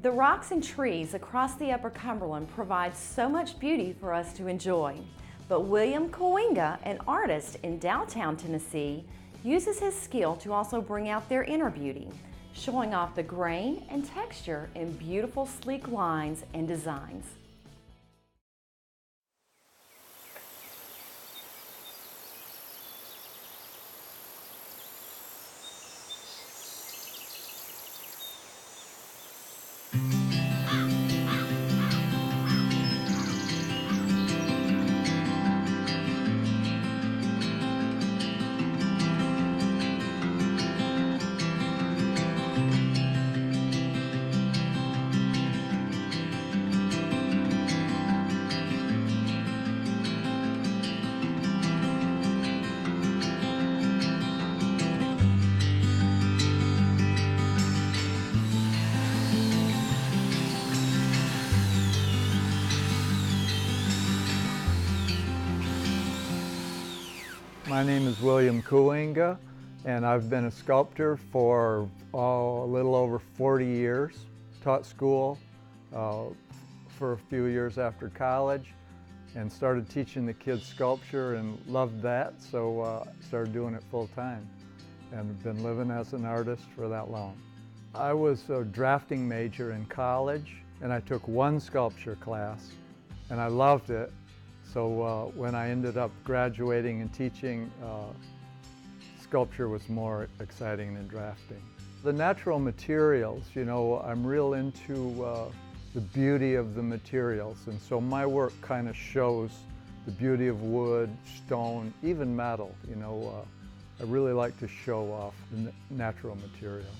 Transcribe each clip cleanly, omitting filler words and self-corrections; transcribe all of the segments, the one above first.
The rocks and trees across the Upper Cumberland provide so much beauty for us to enjoy. But William Kooienga, an artist in Dowelltown, Tennessee, uses his skill to also bring out their inner beauty, showing off the grain and texture in beautiful, sleek lines and designs. My name is William Kooienga, and I've been a sculptor for a little over 40 years. Taught school for a few years after college and started teaching the kids sculpture and loved that, so started doing it full time and been living as an artist for that long. I was a drafting major in college and I took one sculpture class and I loved it. So when I ended up graduating and teaching, sculpture was more exciting than drafting. The natural materials, you know, I'm real into the beauty of the materials, and so my work kind of shows the beauty of wood, stone, even metal. You know, I really like to show off the natural material.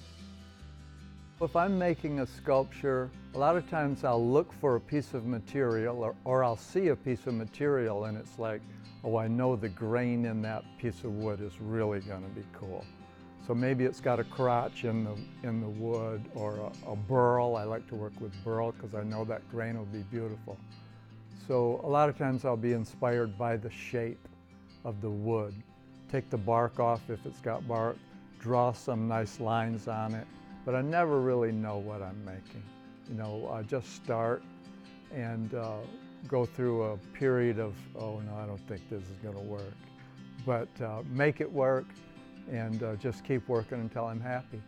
If I'm making a sculpture, a lot of times I'll look for a piece of material or I'll see a piece of material and it's like, oh, I know the grain in that piece of wood is really going to be cool. So maybe it's got a crotch in the wood or a burl. I like to work with burl because I know that grain will be beautiful. So a lot of times I'll be inspired by the shape of the wood. Take the bark off if it's got bark, draw some nice lines on it. But I never really know what I'm making. You know, I just start and go through a period of, oh no, I don't think this is going to work. But make it work and just keep working until I'm happy.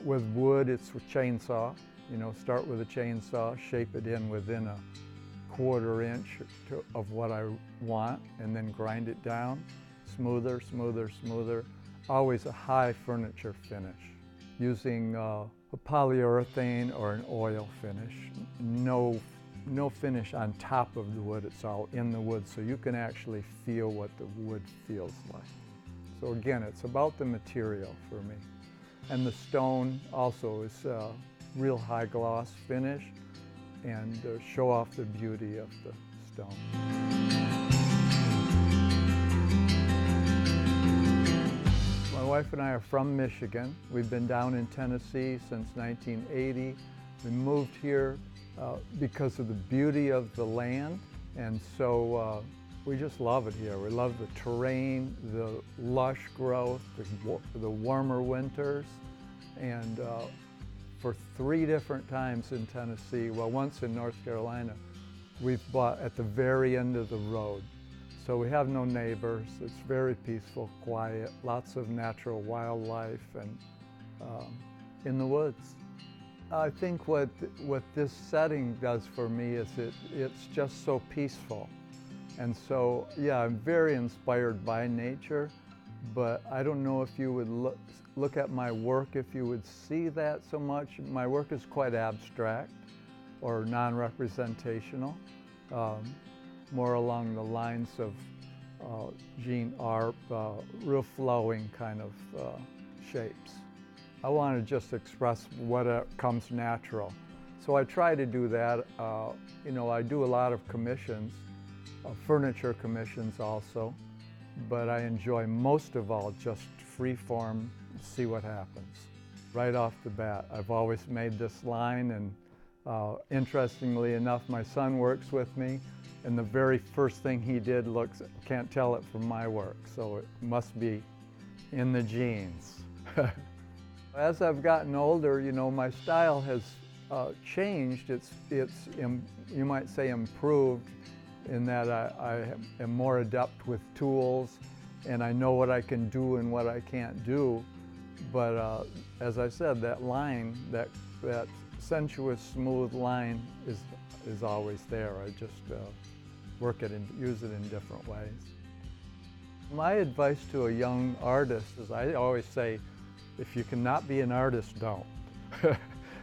With wood, it's a chainsaw. You know, start with a chainsaw, shape it in within a 1/4 inch of what I want, and then grind it down, smoother, smoother, smoother. Always a high furniture finish, using a polyurethane or an oil finish. No finish on top of the wood, it's all in the wood, so you can actually feel what the wood feels like. So again, it's about the material for me. And the stone also is a real high gloss finish and show off the beauty of the stone. My wife and I are from Michigan. We've been down in Tennessee since 1980. We moved here because of the beauty of the land, and so we just love it here. We love the terrain, the lush growth, the warmer winters, and for 3 different times in Tennessee, well, once in North Carolina, we've bought at the very end of the road. So we have no neighbors. It's very peaceful, quiet, lots of natural wildlife and in the woods. I think what this setting does for me is it's just so peaceful. And so, yeah, I'm very inspired by nature, but I don't know if you would look at my work if you would see that so much. My work is quite abstract or non-representational. More along the lines of Jean Arp, real flowing kind of shapes. I want to just express what comes natural. So I try to do that. You know, I do a lot of commissions, furniture commissions also, but I enjoy most of all just free form, see what happens. Right off the bat, I've always made this line, and interestingly enough, my son works with me. And the very first thing he did can't tell it from my work, so it must be in the genes. As I've gotten older, you know, my style has changed. You might say improved, in that I am more adept with tools, and I know what I can do and what I can't do. But as I said, that line, that sensuous, smooth line is always there. I just work it and use it in different ways. My advice to a young artist is, I always say, if you cannot be an artist, don't.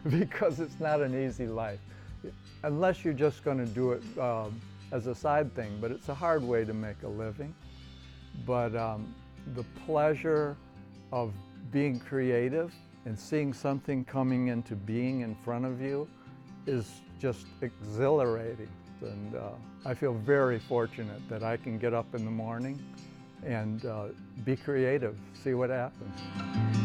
Because it's not an easy life. Unless you're just going to do it as a side thing, but it's a hard way to make a living. But the pleasure of being creative and seeing something coming into being in front of you is just exhilarating. And I feel very fortunate that I can get up in the morning and be creative, see what happens.